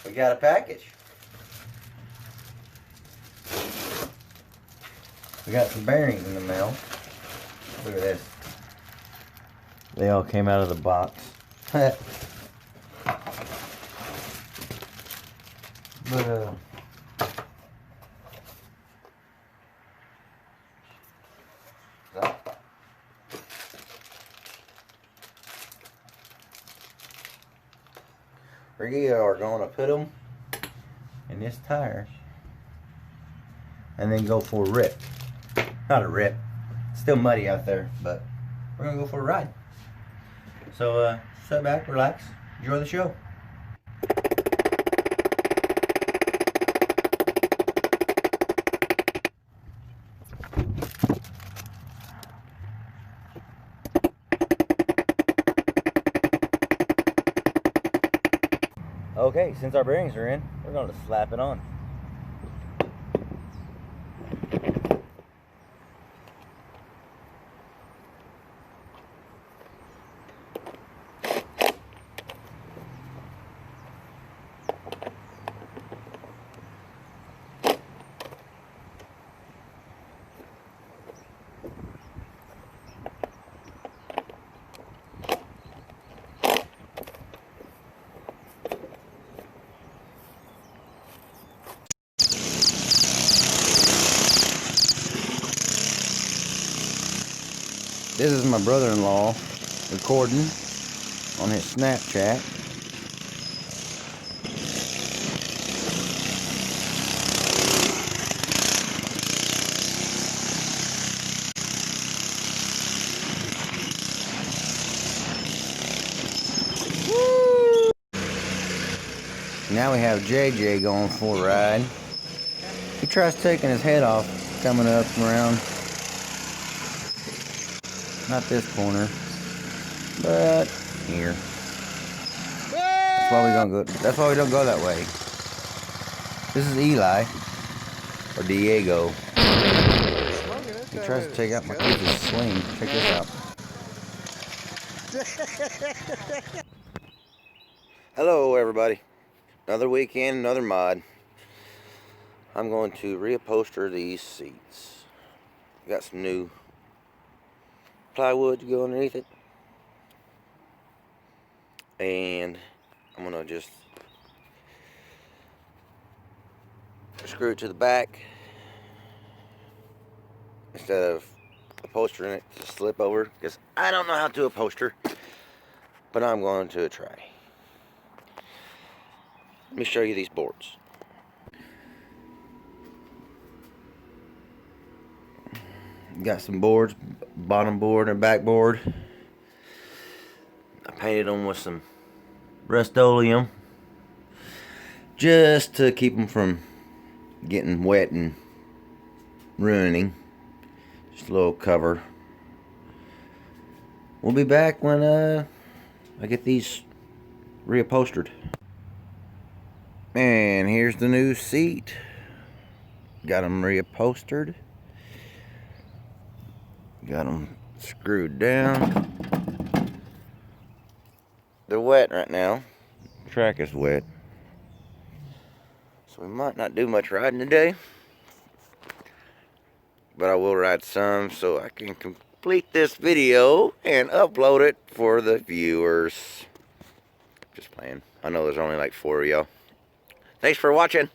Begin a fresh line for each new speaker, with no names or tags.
We got a package. We got some bearings in the mail. Look at this. They all came out of the box. But we are going to put them in this tire and then go for a rip. Not a rip. It's still muddy out there, but we're going to go for a ride. So sit back, relax, enjoy the show. Okay, since our bearings are in, we're going to slap it on. This is my brother-in-law recording on his Snapchat. Woo! Now we have JJ going for a ride. He tries taking his head off coming up and around. Not this corner, but here. That's why we don't go. That's why we don't go that way. This is Eli or Diego. He tries to take out my kid's swing. Check this out. Hello, everybody. Another weekend, another mod. I'm going to reupholster these seats. Got some new plywood to go underneath it, and I'm gonna just screw it to the back instead of upholstering it to slip over, because I don't know how to upholster, but I'm going to try. Let me show you these boards. Got some boards, bottom board and back board. I painted them with some Rust-Oleum just to keep them from getting wet and ruining. Just a little cover. We'll be back when I get these reupholstered. And here's the new seat. Got them reupholstered. Got them screwed down. They're wet right now. The track is wet. So we might not do much riding today. But I will ride some so I can complete this video and upload it for the viewers. Just playing. I know there's only like 4 of y'all. Thanks for watching.